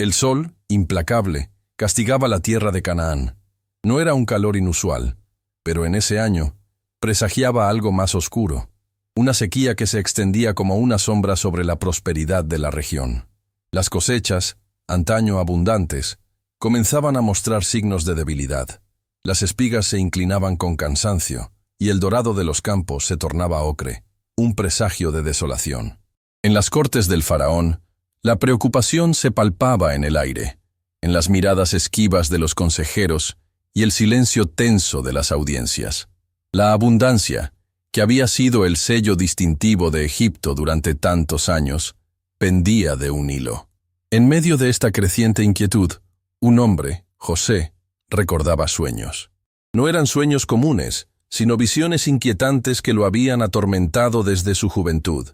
El sol, implacable, castigaba la tierra de Canaán. No era un calor inusual, pero en ese año presagiaba algo más oscuro, una sequía que se extendía como una sombra sobre la prosperidad de la región. Las cosechas, antaño abundantes, comenzaban a mostrar signos de debilidad. Las espigas se inclinaban con cansancio, y el dorado de los campos se tornaba ocre, un presagio de desolación. En las cortes del faraón, la preocupación se palpaba en el aire, en las miradas esquivas de los consejeros y el silencio tenso de las audiencias. La abundancia, que había sido el sello distintivo de Egipto durante tantos años, pendía de un hilo. En medio de esta creciente inquietud, un hombre, José, recordaba sueños. No eran sueños comunes, sino visiones inquietantes que lo habían atormentado desde su juventud,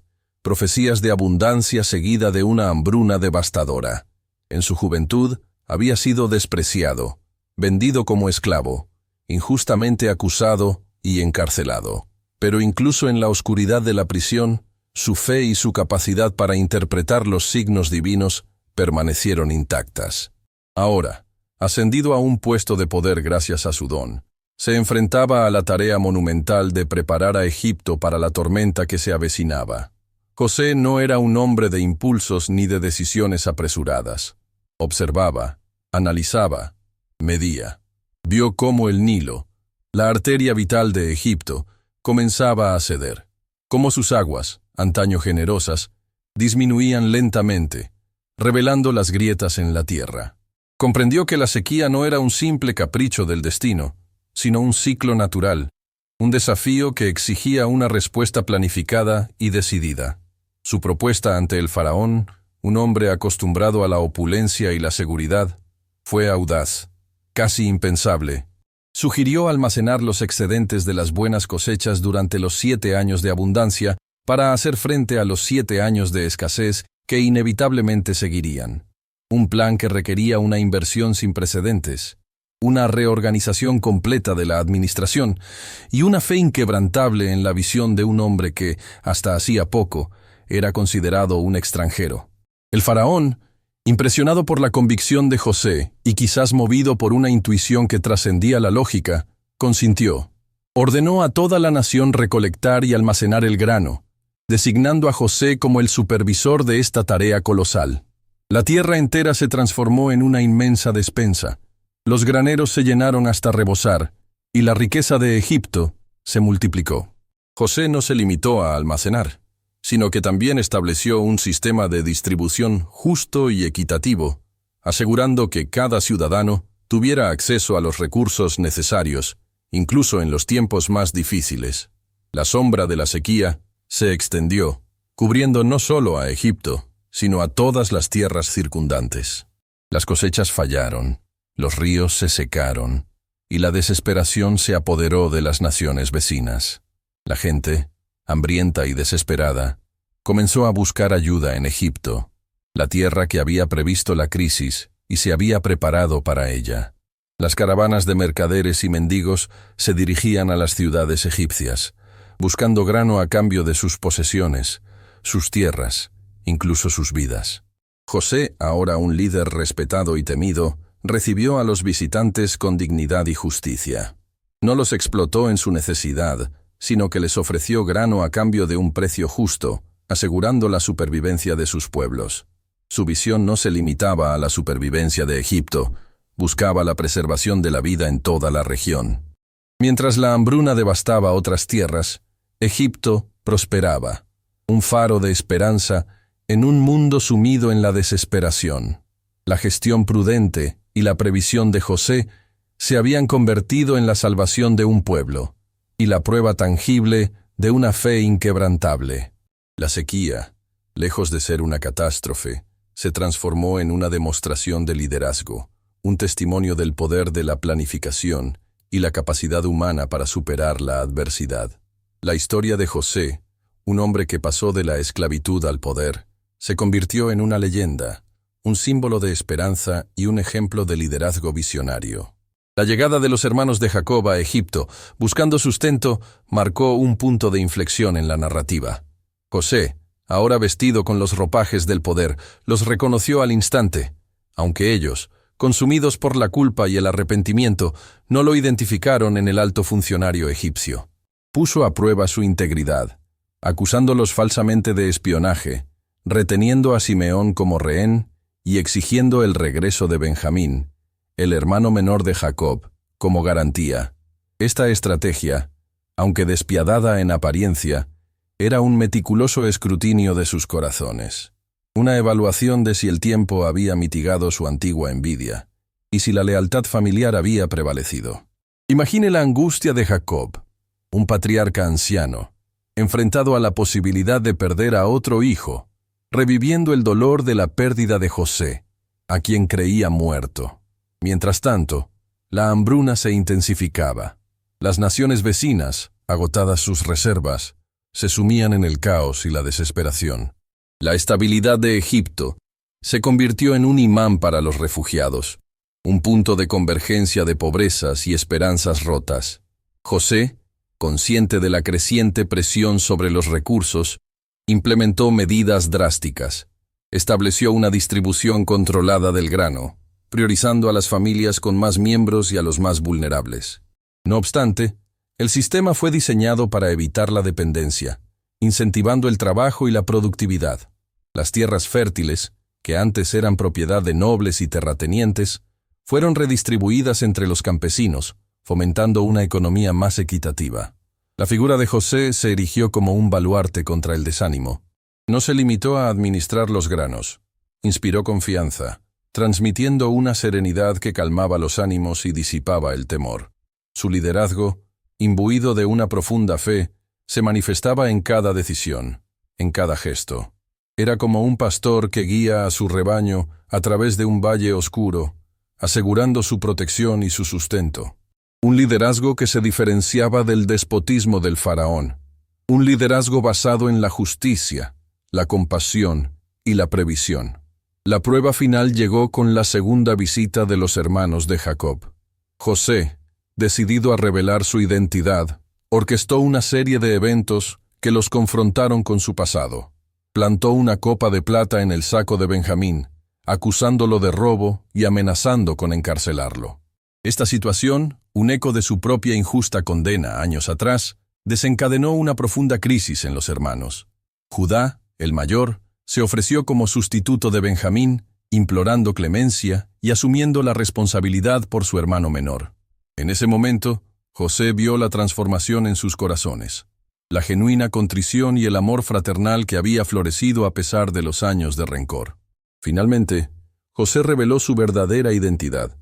profecías de abundancia seguida de una hambruna devastadora. En su juventud había sido despreciado, vendido como esclavo, injustamente acusado y encarcelado. Pero incluso en la oscuridad de la prisión, su fe y su capacidad para interpretar los signos divinos permanecieron intactas. Ahora, ascendido a un puesto de poder gracias a su don, se enfrentaba a la tarea monumental de preparar a Egipto para la tormenta que se avecinaba. José no era un hombre de impulsos ni de decisiones apresuradas. Observaba, analizaba, medía. Vio cómo el Nilo, la arteria vital de Egipto, comenzaba a ceder, cómo sus aguas, antaño generosas, disminuían lentamente, revelando las grietas en la tierra. Comprendió que la sequía no era un simple capricho del destino, sino un ciclo natural, un desafío que exigía una respuesta planificada y decidida. Su propuesta ante el faraón, un hombre acostumbrado a la opulencia y la seguridad, fue audaz, casi impensable. Sugirió almacenar los excedentes de las buenas cosechas durante los 7 años de abundancia para hacer frente a los 7 años de escasez que inevitablemente seguirían. Un plan que requería una inversión sin precedentes, una reorganización completa de la administración y una fe inquebrantable en la visión de un hombre que, hasta hacía poco, era considerado un extranjero. El faraón, impresionado por la convicción de José y quizás movido por una intuición que trascendía la lógica, consintió. Ordenó a toda la nación recolectar y almacenar el grano, designando a José como el supervisor de esta tarea colosal. La tierra entera se transformó en una inmensa despensa. Los graneros se llenaron hasta rebosar, y la riqueza de Egipto se multiplicó. José no se limitó a almacenar, sino que también estableció un sistema de distribución justo y equitativo, asegurando que cada ciudadano tuviera acceso a los recursos necesarios, incluso en los tiempos más difíciles. La sombra de la sequía se extendió, cubriendo no solo a Egipto, sino a todas las tierras circundantes. Las cosechas fallaron, los ríos se secaron, y la desesperación se apoderó de las naciones vecinas. La gente, hambrienta y desesperada, comenzó a buscar ayuda en Egipto, la tierra que había previsto la crisis y se había preparado para ella. Las caravanas de mercaderes y mendigos se dirigían a las ciudades egipcias, buscando grano a cambio de sus posesiones, sus tierras, incluso sus vidas. José, ahora un líder respetado y temido, recibió a los visitantes con dignidad y justicia. No los explotó en su necesidad, sino que les ofreció grano a cambio de un precio justo, asegurando la supervivencia de sus pueblos. Su visión no se limitaba a la supervivencia de Egipto, buscaba la preservación de la vida en toda la región. Mientras la hambruna devastaba otras tierras, Egipto prosperaba, un faro de esperanza en un mundo sumido en la desesperación. La gestión prudente y la previsión de José se habían convertido en la salvación de un pueblo y la prueba tangible de una fe inquebrantable. La sequía, lejos de ser una catástrofe, se transformó en una demostración de liderazgo, un testimonio del poder de la planificación y la capacidad humana para superar la adversidad. La historia de José, un hombre que pasó de la esclavitud al poder, se convirtió en una leyenda, un símbolo de esperanza y un ejemplo de liderazgo visionario. La llegada de los hermanos de Jacob a Egipto, buscando sustento, marcó un punto de inflexión en la narrativa. José, ahora vestido con los ropajes del poder, los reconoció al instante. aunque ellos, consumidos por la culpa y el arrepentimiento, no lo identificaron en el alto funcionario egipcio. Puso a prueba su integridad, acusándolos falsamente de espionaje, reteniendo a Simeón como rehén y exigiendo el regreso de Benjamín, el hermano menor de Jacob, como garantía. Esta estrategia, aunque despiadada en apariencia, era un meticuloso escrutinio de sus corazones, una evaluación de si el tiempo había mitigado su antigua envidia, y si la lealtad familiar había prevalecido. Imagine la angustia de Jacob, un patriarca anciano, enfrentado a la posibilidad de perder a otro hijo, reviviendo el dolor de la pérdida de José, a quien creía muerto. Mientras tanto, la hambruna se intensificaba. Las naciones vecinas, agotadas sus reservas, se sumían en el caos y la desesperación. La estabilidad de Egipto se convirtió en un imán para los refugiados, un punto de convergencia de pobrezas y esperanzas rotas. José, consciente de la creciente presión sobre los recursos, implementó medidas drásticas. Estableció una distribución controlada del grano, priorizando a las familias con más miembros y a los más vulnerables. No obstante, el sistema fue diseñado para evitar la dependencia, incentivando el trabajo y la productividad. Las tierras fértiles, que antes eran propiedad de nobles y terratenientes, fueron redistribuidas entre los campesinos, fomentando una economía más equitativa. La figura de José se erigió como un baluarte contra el desánimo. No se limitó a administrar los granos. Inspiró confianza, transmitiendo una serenidad que calmaba los ánimos y disipaba el temor. Su liderazgo, imbuido de una profunda fe, se manifestaba en cada decisión, en cada gesto. Era como un pastor que guía a su rebaño a través de un valle oscuro, asegurando su protección y su sustento. Un liderazgo que se diferenciaba del despotismo del faraón. Un liderazgo basado en la justicia, la compasión y la previsión. La prueba final llegó con la segunda visita de los hermanos de Jacob. José, decidido a revelar su identidad, orquestó una serie de eventos que los confrontaron con su pasado. Plantó una copa de plata en el saco de Benjamín, acusándolo de robo y amenazando con encarcelarlo. Esta situación, un eco de su propia injusta condena años atrás, desencadenó una profunda crisis en los hermanos. Judá, el mayor, se ofreció como sustituto de Benjamín, implorando clemencia y asumiendo la responsabilidad por su hermano menor. En ese momento, José vio la transformación en sus corazones, la genuina contrición y el amor fraternal que había florecido a pesar de los años de rencor. Finalmente, José reveló su verdadera identidad.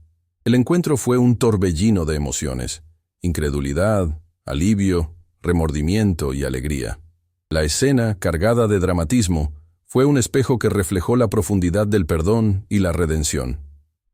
El encuentro fue un torbellino de emociones, incredulidad, alivio, remordimiento y alegría. La escena, cargada de dramatismo, fue un espejo que reflejó la profundidad del perdón y la redención.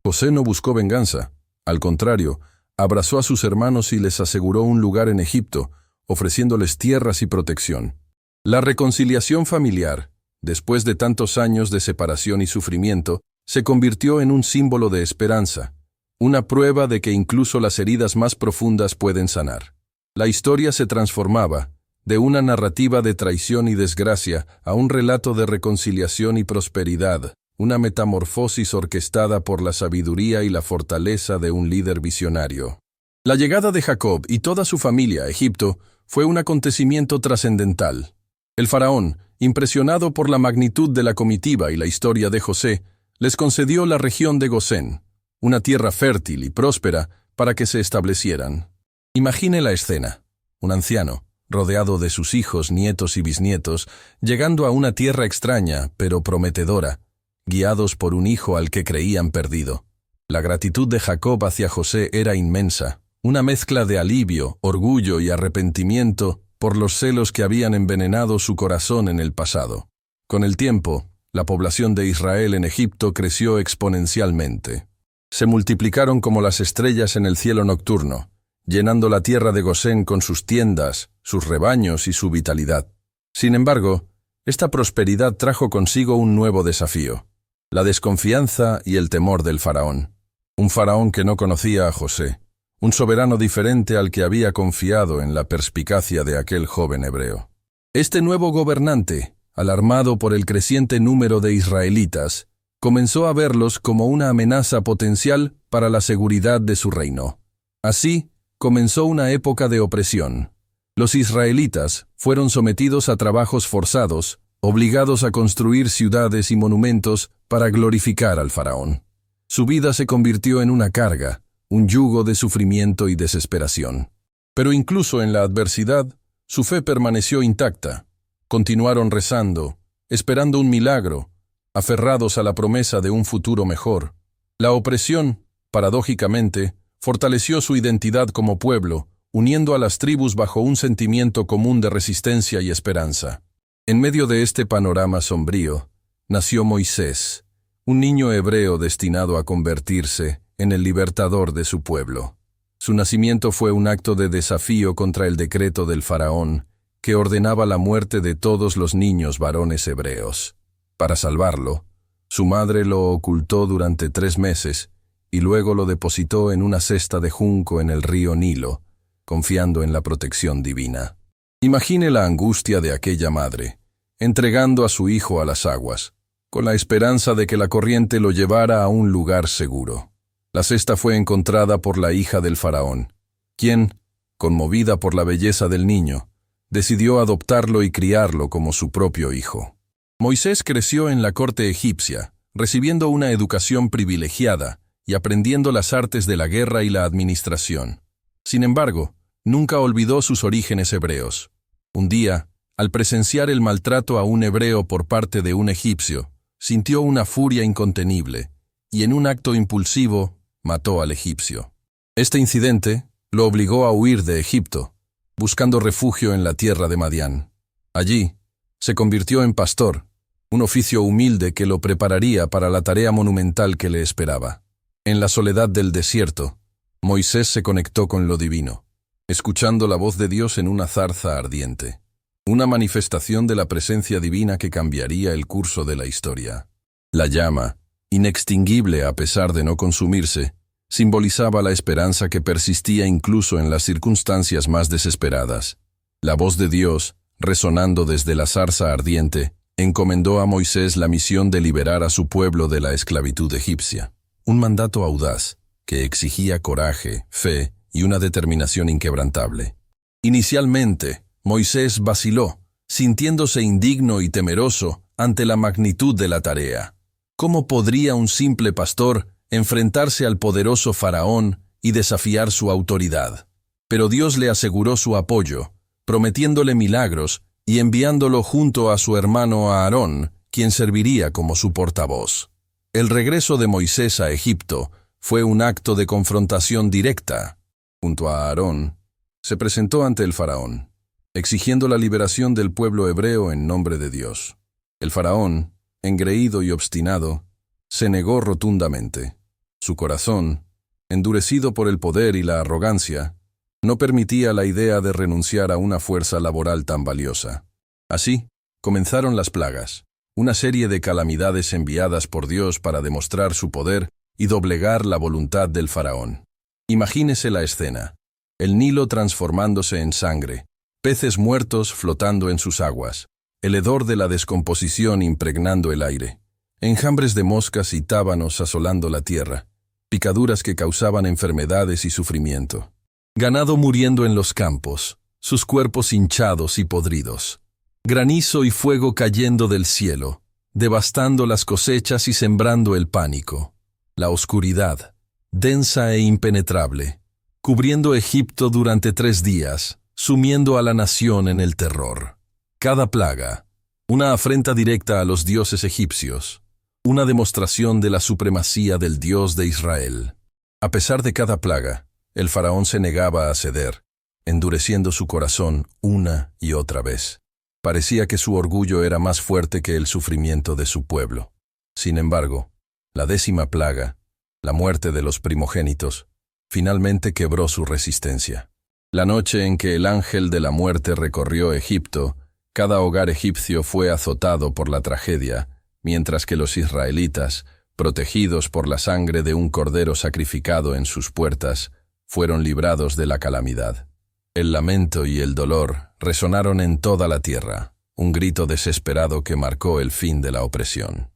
José no buscó venganza, al contrario, abrazó a sus hermanos y les aseguró un lugar en Egipto, ofreciéndoles tierras y protección. La reconciliación familiar, después de tantos años de separación y sufrimiento, se convirtió en un símbolo de esperanza, una prueba de que incluso las heridas más profundas pueden sanar. La historia se transformaba, de una narrativa de traición y desgracia a un relato de reconciliación y prosperidad, una metamorfosis orquestada por la sabiduría y la fortaleza de un líder visionario. La llegada de Jacob y toda su familia a Egipto fue un acontecimiento trascendental. El faraón, impresionado por la magnitud de la comitiva y la historia de José, les concedió la región de Gosén, una tierra fértil y próspera para que se establecieran. Imagine la escena: un anciano, rodeado de sus hijos, nietos y bisnietos, llegando a una tierra extraña pero prometedora, guiados por un hijo al que creían perdido. La gratitud de Jacob hacia José era inmensa, una mezcla de alivio, orgullo y arrepentimiento por los celos que habían envenenado su corazón en el pasado. Con el tiempo, la población de Israel en Egipto creció exponencialmente. Se multiplicaron como las estrellas en el cielo nocturno, llenando la tierra de Gosén con sus tiendas, sus rebaños y su vitalidad. Sin embargo, esta prosperidad trajo consigo un nuevo desafío: la desconfianza y el temor del faraón. Un faraón que no conocía a José, un soberano diferente al que había confiado en la perspicacia de aquel joven hebreo. Este nuevo gobernante, alarmado por el creciente número de israelitas, comenzó a verlos como una amenaza potencial para la seguridad de su reino. Así, comenzó una época de opresión. Los israelitas fueron sometidos a trabajos forzados, obligados a construir ciudades y monumentos para glorificar al faraón. Su vida se convirtió en una carga, un yugo de sufrimiento y desesperación. Pero incluso en la adversidad, su fe permaneció intacta. Continuaron rezando, esperando un milagro, aferrados a la promesa de un futuro mejor. La opresión, paradójicamente, fortaleció su identidad como pueblo, uniendo a las tribus bajo un sentimiento común de resistencia y esperanza. En medio de este panorama sombrío, nació Moisés, un niño hebreo destinado a convertirse en el libertador de su pueblo. Su nacimiento fue un acto de desafío contra el decreto del faraón, que ordenaba la muerte de todos los niños varones hebreos. Para salvarlo, su madre lo ocultó durante 3 meses y luego lo depositó en una cesta de junco en el río Nilo, confiando en la protección divina. Imagine la angustia de aquella madre, entregando a su hijo a las aguas, con la esperanza de que la corriente lo llevara a un lugar seguro. La cesta fue encontrada por la hija del faraón, quien, conmovida por la belleza del niño, decidió adoptarlo y criarlo como su propio hijo. Moisés creció en la corte egipcia, recibiendo una educación privilegiada y aprendiendo las artes de la guerra y la administración. Sin embargo, nunca olvidó sus orígenes hebreos. Un día, al presenciar el maltrato a un hebreo por parte de un egipcio, sintió una furia incontenible y en un acto impulsivo mató al egipcio. Este incidente lo obligó a huir de Egipto, buscando refugio en la tierra de Madián. Allí, se convirtió en pastor, un oficio humilde que lo prepararía para la tarea monumental que le esperaba. En la soledad del desierto, Moisés se conectó con lo divino, escuchando la voz de Dios en una zarza ardiente, una manifestación de la presencia divina que cambiaría el curso de la historia. La llama, inextinguible a pesar de no consumirse, simbolizaba la esperanza que persistía incluso en las circunstancias más desesperadas. La voz de Dios, resonando desde la zarza ardiente, encomendó a Moisés la misión de liberar a su pueblo de la esclavitud egipcia. Un mandato audaz, que exigía coraje, fe y una determinación inquebrantable. Inicialmente, Moisés vaciló, sintiéndose indigno y temeroso ante la magnitud de la tarea. ¿Cómo podría un simple pastor enfrentarse al poderoso faraón y desafiar su autoridad? Pero Dios le aseguró su apoyo, prometiéndole milagros y enviándolo junto a su hermano Aarón, quien serviría como su portavoz. El regreso de Moisés a Egipto fue un acto de confrontación directa. Junto a Aarón, se presentó ante el faraón, exigiendo la liberación del pueblo hebreo en nombre de Dios. El faraón, engreído y obstinado, se negó rotundamente. Su corazón, endurecido por el poder y la arrogancia, no permitía la idea de renunciar a una fuerza laboral tan valiosa. Así, comenzaron las plagas, una serie de calamidades enviadas por Dios para demostrar su poder y doblegar la voluntad del faraón. Imagínese la escena: el Nilo transformándose en sangre, peces muertos flotando en sus aguas, el hedor de la descomposición impregnando el aire, enjambres de moscas y tábanos asolando la tierra, picaduras que causaban enfermedades y sufrimiento. Ganado muriendo en los campos, sus cuerpos hinchados y podridos. Granizo y fuego cayendo del cielo, devastando las cosechas y sembrando el pánico. La oscuridad, densa e impenetrable, cubriendo Egipto durante 3 días, sumiendo a la nación en el terror. Cada plaga, una afrenta directa a los dioses egipcios, una demostración de la supremacía del Dios de Israel. A pesar de cada plaga, el faraón se negaba a ceder, endureciendo su corazón una y otra vez. Parecía que su orgullo era más fuerte que el sufrimiento de su pueblo. Sin embargo, la 10ª plaga, la muerte de los primogénitos, finalmente quebró su resistencia. La noche en que el ángel de la muerte recorrió Egipto, cada hogar egipcio fue azotado por la tragedia, mientras que los israelitas, protegidos por la sangre de un cordero sacrificado en sus puertas, fueron librados de la calamidad. El lamento y el dolor resonaron en toda la tierra, un grito desesperado que marcó el fin de la opresión.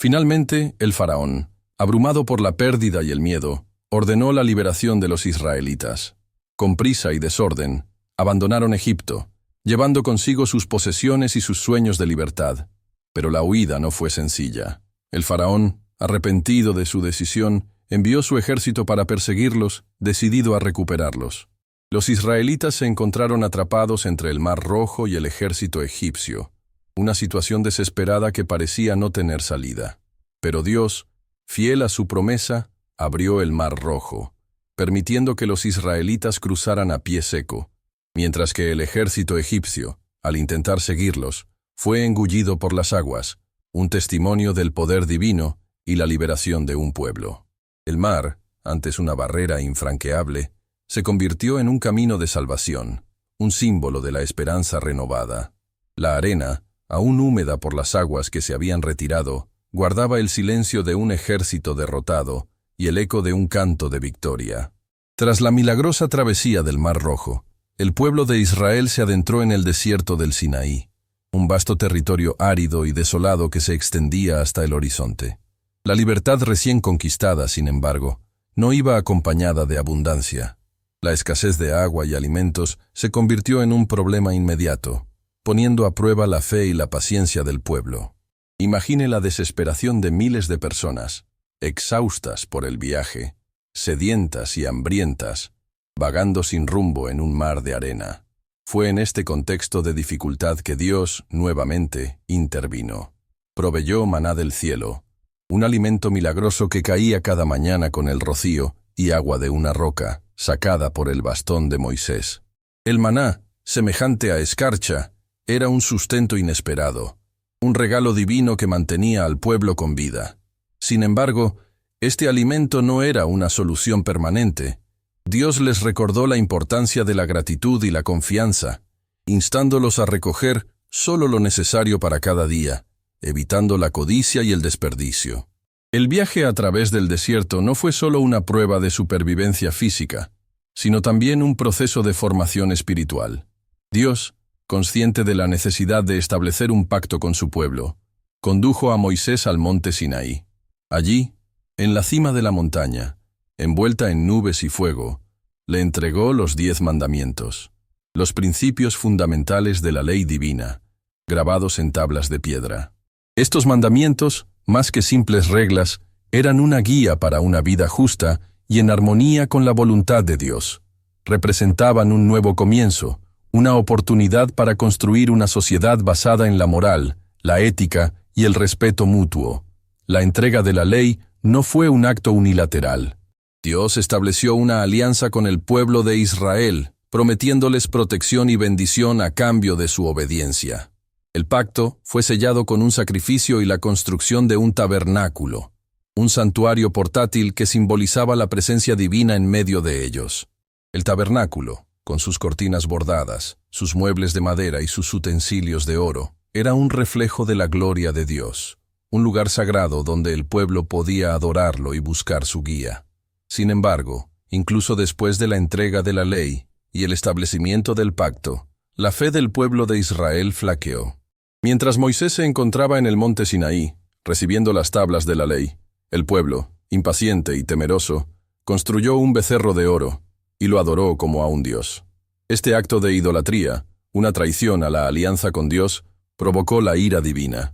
Finalmente, el faraón, abrumado por la pérdida y el miedo, ordenó la liberación de los israelitas. Con prisa y desorden, abandonaron Egipto, llevando consigo sus posesiones y sus sueños de libertad. Pero la huida no fue sencilla. El faraón, arrepentido de su decisión, envió su ejército para perseguirlos, decidido a recuperarlos. Los israelitas se encontraron atrapados entre el Mar Rojo y el ejército egipcio, una situación desesperada que parecía no tener salida. Pero Dios, fiel a su promesa, abrió el Mar Rojo, permitiendo que los israelitas cruzaran a pie seco, mientras que el ejército egipcio, al intentar seguirlos, fue engullido por las aguas, un testimonio del poder divino y la liberación de un pueblo. El mar, antes una barrera infranqueable, se convirtió en un camino de salvación, un símbolo de la esperanza renovada. La arena, aún húmeda por las aguas que se habían retirado, guardaba el silencio de un ejército derrotado y el eco de un canto de victoria. Tras la milagrosa travesía del Mar Rojo, el pueblo de Israel se adentró en el desierto del Sinaí, un vasto territorio árido y desolado que se extendía hasta el horizonte. La libertad recién conquistada, sin embargo, no iba acompañada de abundancia. La escasez de agua y alimentos se convirtió en un problema inmediato, poniendo a prueba la fe y la paciencia del pueblo. Imagine la desesperación de miles de personas, exhaustas por el viaje, sedientas y hambrientas, vagando sin rumbo en un mar de arena. Fue en este contexto de dificultad que Dios, nuevamente, intervino. Proveyó maná del cielo, un alimento milagroso que caía cada mañana con el rocío y agua de una roca, sacada por el bastón de Moisés. El maná, semejante a escarcha, era un sustento inesperado, un regalo divino que mantenía al pueblo con vida. Sin embargo, este alimento no era una solución permanente. Dios les recordó la importancia de la gratitud y la confianza, instándolos a recoger solo lo necesario para cada día, evitando la codicia y el desperdicio. El viaje a través del desierto no fue solo una prueba de supervivencia física, sino también un proceso de formación espiritual. Dios, consciente de la necesidad de establecer un pacto con su pueblo, condujo a Moisés al monte Sinaí. Allí, en la cima de la montaña, envuelta en nubes y fuego, le entregó los 10 mandamientos, los principios fundamentales de la ley divina, grabados en tablas de piedra. Estos mandamientos, más que simples reglas, eran una guía para una vida justa y en armonía con la voluntad de Dios. Representaban un nuevo comienzo, una oportunidad para construir una sociedad basada en la moral, la ética y el respeto mutuo. La entrega de la ley no fue un acto unilateral. Dios estableció una alianza con el pueblo de Israel, prometiéndoles protección y bendición a cambio de su obediencia. El pacto fue sellado con un sacrificio y la construcción de un tabernáculo, un santuario portátil que simbolizaba la presencia divina en medio de ellos. El tabernáculo, con sus cortinas bordadas, sus muebles de madera y sus utensilios de oro, era un reflejo de la gloria de Dios, un lugar sagrado donde el pueblo podía adorarlo y buscar su guía. Sin embargo, incluso después de la entrega de la ley y el establecimiento del pacto, la fe del pueblo de Israel flaqueó. Mientras Moisés se encontraba en el monte Sinaí, recibiendo las tablas de la ley, el pueblo, impaciente y temeroso, construyó un becerro de oro y lo adoró como a un dios. Este acto de idolatría, una traición a la alianza con Dios, provocó la ira divina.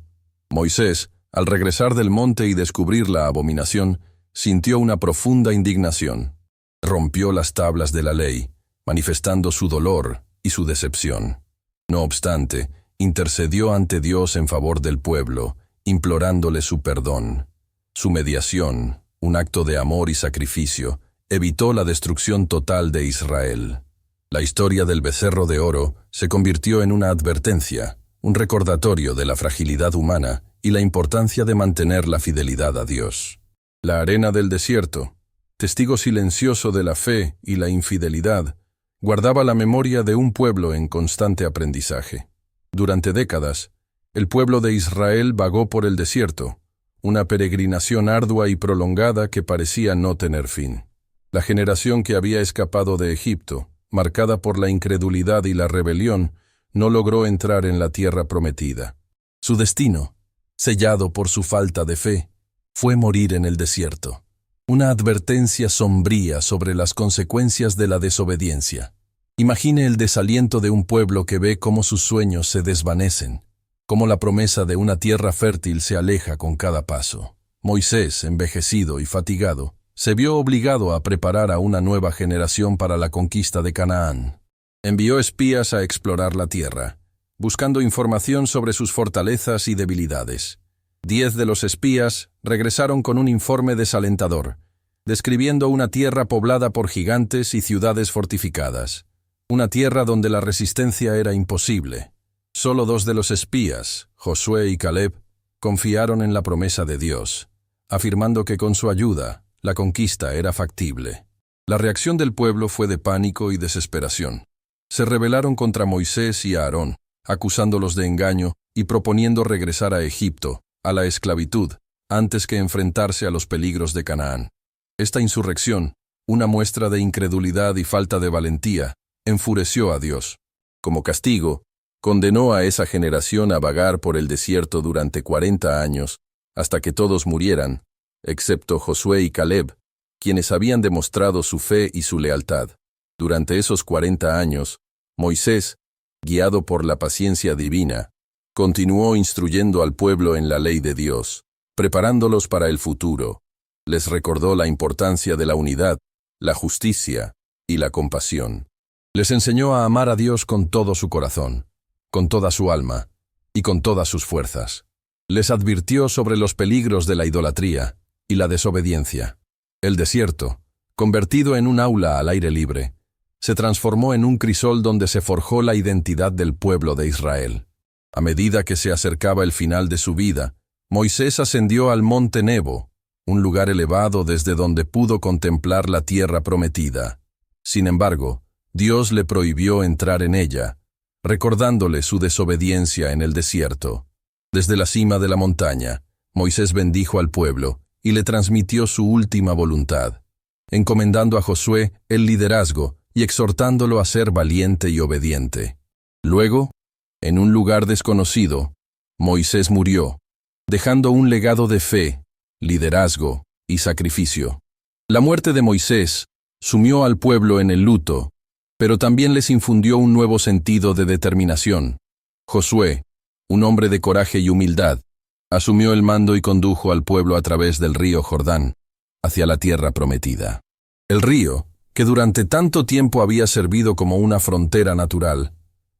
Moisés, al regresar del monte y descubrir la abominación, sintió una profunda indignación. Rompió las tablas de la ley, manifestando su dolor y su decepción. No obstante, intercedió ante Dios en favor del pueblo, implorándole su perdón. Su mediación, un acto de amor y sacrificio, evitó la destrucción total de Israel. La historia del becerro de oro se convirtió en una advertencia, un recordatorio de la fragilidad humana y la importancia de mantener la fidelidad a Dios. La arena del desierto, testigo silencioso de la fe y la infidelidad, guardaba la memoria de un pueblo en constante aprendizaje. Durante décadas, el pueblo de Israel vagó por el desierto, una peregrinación ardua y prolongada que parecía no tener fin. La generación que había escapado de Egipto, marcada por la incredulidad y la rebelión, no logró entrar en la tierra prometida. Su destino, sellado por su falta de fe, fue morir en el desierto. Una advertencia sombría sobre las consecuencias de la desobediencia. Imagine el desaliento de un pueblo que ve cómo sus sueños se desvanecen, cómo la promesa de una tierra fértil se aleja con cada paso. Moisés, envejecido y fatigado, se vio obligado a preparar a una nueva generación para la conquista de Canaán. Envió espías a explorar la tierra, buscando información sobre sus fortalezas y debilidades. 10 de los espías regresaron con un informe desalentador, describiendo una tierra poblada por gigantes y ciudades fortificadas. Una tierra donde la resistencia era imposible. Solo 2 de los espías, Josué y Caleb, confiaron en la promesa de Dios, afirmando que con su ayuda, la conquista era factible. La reacción del pueblo fue de pánico y desesperación. Se rebelaron contra Moisés y Aarón, acusándolos de engaño y proponiendo regresar a Egipto, a la esclavitud, antes que enfrentarse a los peligros de Canaán. Esta insurrección, una muestra de incredulidad y falta de valentía, enfureció a Dios. Como castigo, condenó a esa generación a vagar por el desierto durante 40 años, hasta que todos murieran, excepto Josué y Caleb, quienes habían demostrado su fe y su lealtad. Durante esos 40 años, Moisés, guiado por la paciencia divina, continuó instruyendo al pueblo en la ley de Dios, preparándolos para el futuro. Les recordó la importancia de la unidad, la justicia y la compasión. Les enseñó a amar a Dios con todo su corazón, con toda su alma y con todas sus fuerzas. Les advirtió sobre los peligros de la idolatría y la desobediencia. El desierto, convertido en un aula al aire libre, se transformó en un crisol donde se forjó la identidad del pueblo de Israel. A medida que se acercaba el final de su vida, Moisés ascendió al monte Nebo, un lugar elevado desde donde pudo contemplar la tierra prometida. Sin embargo, Dios le prohibió entrar en ella, recordándole su desobediencia en el desierto. Desde la cima de la montaña, Moisés bendijo al pueblo y le transmitió su última voluntad, encomendando a Josué el liderazgo y exhortándolo a ser valiente y obediente. Luego, en un lugar desconocido, Moisés murió, dejando un legado de fe, liderazgo y sacrificio. La muerte de Moisés sumió al pueblo en el luto, pero también les infundió un nuevo sentido de determinación. Josué, un hombre de coraje y humildad, asumió el mando y condujo al pueblo a través del río Jordán, hacia la tierra prometida. El río, que durante tanto tiempo había servido como una frontera natural,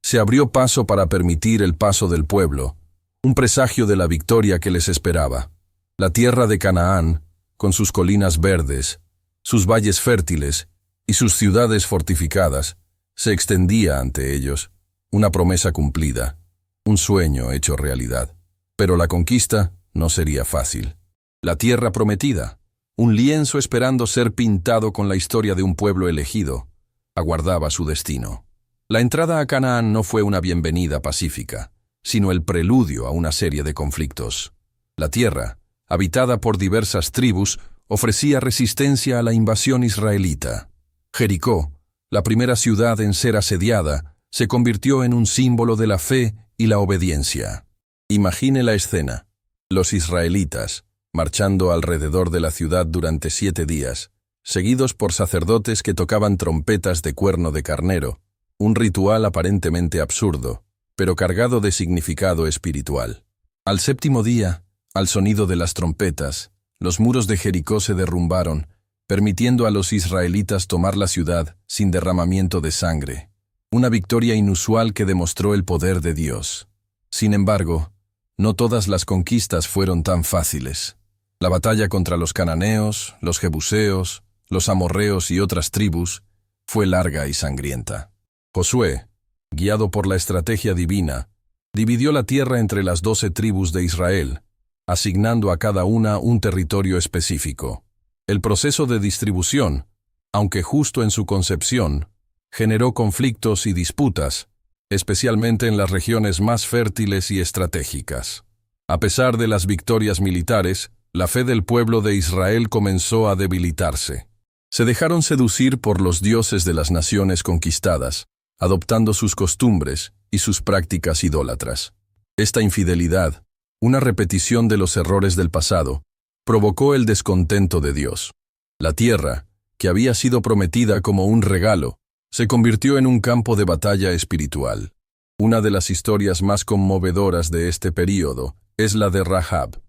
se abrió paso para permitir el paso del pueblo, un presagio de la victoria que les esperaba. La tierra de Canaán, con sus colinas verdes, sus valles fértiles y sus ciudades fortificadas, se extendía ante ellos, una promesa cumplida, un sueño hecho realidad. Pero la conquista no sería fácil. La tierra prometida, un lienzo esperando ser pintado con la historia de un pueblo elegido, aguardaba su destino. La entrada a Canaán no fue una bienvenida pacífica, sino el preludio a una serie de conflictos. La tierra, habitada por diversas tribus, ofrecía resistencia a la invasión israelita. Jericó, la primera ciudad en ser asediada, se convirtió en un símbolo de la fe y la obediencia. Imagine la escena. Los israelitas, marchando alrededor de la ciudad durante 7 días, seguidos por sacerdotes que tocaban trompetas de cuerno de carnero, un ritual aparentemente absurdo, pero cargado de significado espiritual. Al 7º día, al sonido de las trompetas, los muros de Jericó se derrumbaron, permitiendo a los israelitas tomar la ciudad sin derramamiento de sangre, una victoria inusual que demostró el poder de Dios. Sin embargo, no todas las conquistas fueron tan fáciles. La batalla contra los cananeos, los jebuseos, los amorreos y otras tribus fue larga y sangrienta. Josué, guiado por la estrategia divina, dividió la tierra entre las 12 tribus de Israel, asignando a cada una un territorio específico. El proceso de distribución, aunque justo en su concepción, generó conflictos y disputas, especialmente en las regiones más fértiles y estratégicas. A pesar de las victorias militares, la fe del pueblo de Israel comenzó a debilitarse. Se dejaron seducir por los dioses de las naciones conquistadas, adoptando sus costumbres y sus prácticas idólatras. Esta infidelidad, Una repetición de los errores del pasado provocó el descontento de Dios. La tierra, que había sido prometida como un regalo, se convirtió en un campo de batalla espiritual. Una de las historias más conmovedoras de este período es la de Rahab,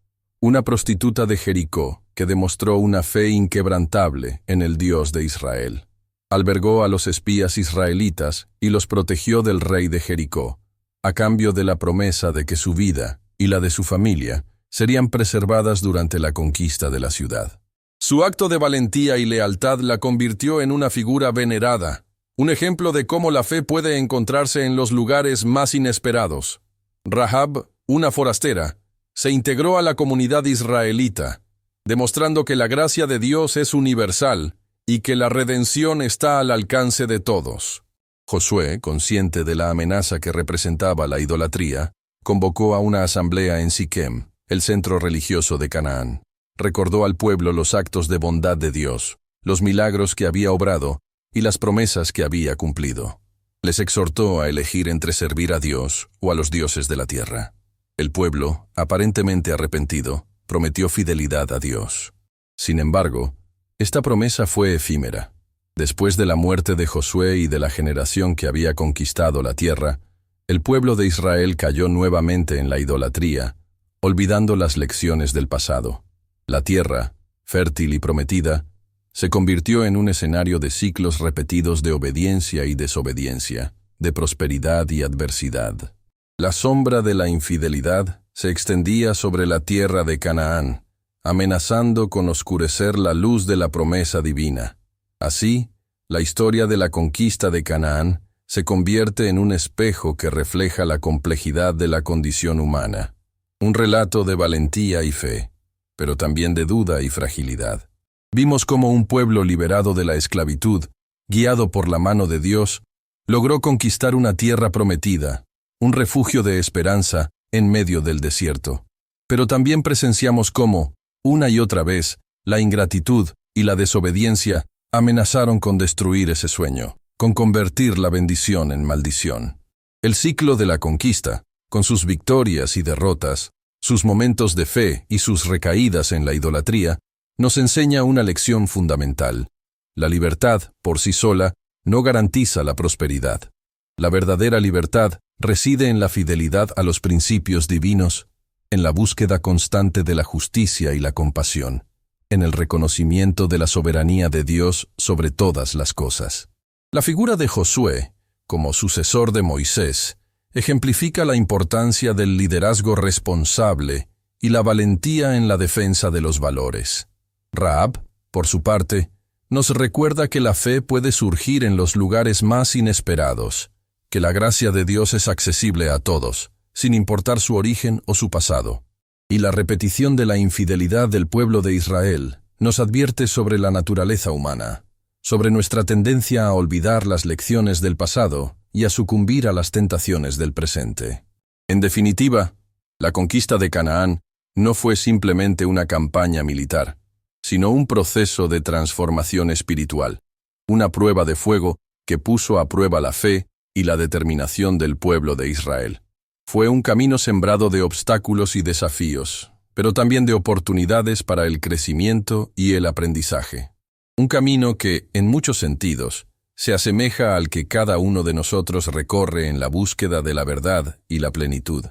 una prostituta de Jericó que demostró una fe inquebrantable en el Dios de Israel. Albergó a los espías israelitas y los protegió del rey de Jericó, a cambio de la promesa de que su vida y la de su familia serían preservadas durante la conquista de la ciudad. Su acto de valentía y lealtad la convirtió en una figura venerada, un ejemplo de cómo la fe puede encontrarse en los lugares más inesperados. Rahab, una forastera, se integró a la comunidad israelita, demostrando que la gracia de Dios es universal y que la redención está al alcance de todos. Josué, consciente de la amenaza que representaba la idolatría, convocó a una asamblea en Siquem, el centro religioso de Canaán. Recordó al pueblo los actos de bondad de Dios, los milagros que había obrado y las promesas que había cumplido. Les exhortó a elegir entre servir a Dios o a los dioses de la tierra. El pueblo, aparentemente arrepentido, prometió fidelidad a Dios. Sin embargo, esta promesa fue efímera. Después de la muerte de Josué y de la generación que había conquistado la tierra, el pueblo de Israel cayó nuevamente en la idolatría, olvidando las lecciones del pasado. La tierra, fértil y prometida, se convirtió en un escenario de ciclos repetidos de obediencia y desobediencia, de prosperidad y adversidad. La sombra de la infidelidad se extendía sobre la tierra de Canaán, amenazando con oscurecer la luz de la promesa divina. Así, la historia de la conquista de Canaán se convierte en un espejo que refleja la complejidad de la condición humana, un relato de valentía y fe, pero también de duda y fragilidad. Vimos cómo un pueblo liberado de la esclavitud, guiado por la mano de Dios, logró conquistar una tierra prometida, un refugio de esperanza en medio del desierto. Pero también presenciamos cómo, una y otra vez, la ingratitud y la desobediencia amenazaron con destruir ese sueño, con convertir la bendición en maldición. El ciclo de la conquista, con sus victorias y derrotas, sus momentos de fe y sus recaídas en la idolatría, nos enseña una lección fundamental. La libertad, por sí sola, no garantiza la prosperidad. La verdadera libertad reside en la fidelidad a los principios divinos, en la búsqueda constante de la justicia y la compasión, en el reconocimiento de la soberanía de Dios sobre todas las cosas. La figura de Josué, como sucesor de Moisés, ejemplifica la importancia del liderazgo responsable y la valentía en la defensa de los valores. Rahab, por su parte, nos recuerda que la fe puede surgir en los lugares más inesperados, que la gracia de Dios es accesible a todos, sin importar su origen o su pasado. Y la repetición de la infidelidad del pueblo de Israel nos advierte sobre la naturaleza humana, sobre nuestra tendencia a olvidar las lecciones del pasado y a sucumbir a las tentaciones del presente. En definitiva, la conquista de Canaán no fue simplemente una campaña militar, sino un proceso de transformación espiritual, una prueba de fuego que puso a prueba la fe y la determinación del pueblo de Israel. Fue un camino sembrado de obstáculos y desafíos, pero también de oportunidades para el crecimiento y el aprendizaje. Un camino que, en muchos sentidos, se asemeja al que cada uno de nosotros recorre en la búsqueda de la verdad y la plenitud.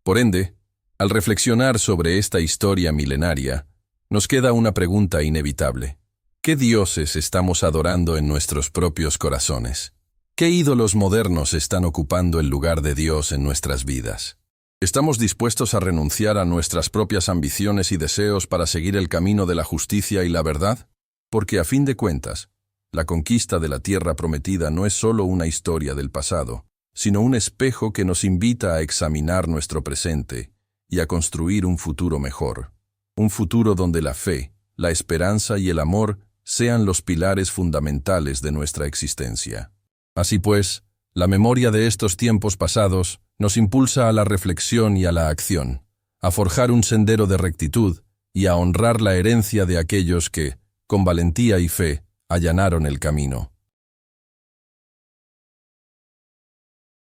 Por ende, al reflexionar sobre esta historia milenaria, nos queda una pregunta inevitable. ¿Qué dioses estamos adorando en nuestros propios corazones? ¿Qué ídolos modernos están ocupando el lugar de Dios en nuestras vidas? ¿Estamos dispuestos a renunciar a nuestras propias ambiciones y deseos para seguir el camino de la justicia y la verdad? Porque a fin de cuentas, la conquista de la tierra prometida no es solo una historia del pasado, sino un espejo que nos invita a examinar nuestro presente y a construir un futuro mejor. Un futuro donde la fe, la esperanza y el amor sean los pilares fundamentales de nuestra existencia. Así pues, la memoria de estos tiempos pasados nos impulsa a la reflexión y a la acción, a forjar un sendero de rectitud y a honrar la herencia de aquellos que, con valentía y fe, allanaron el camino.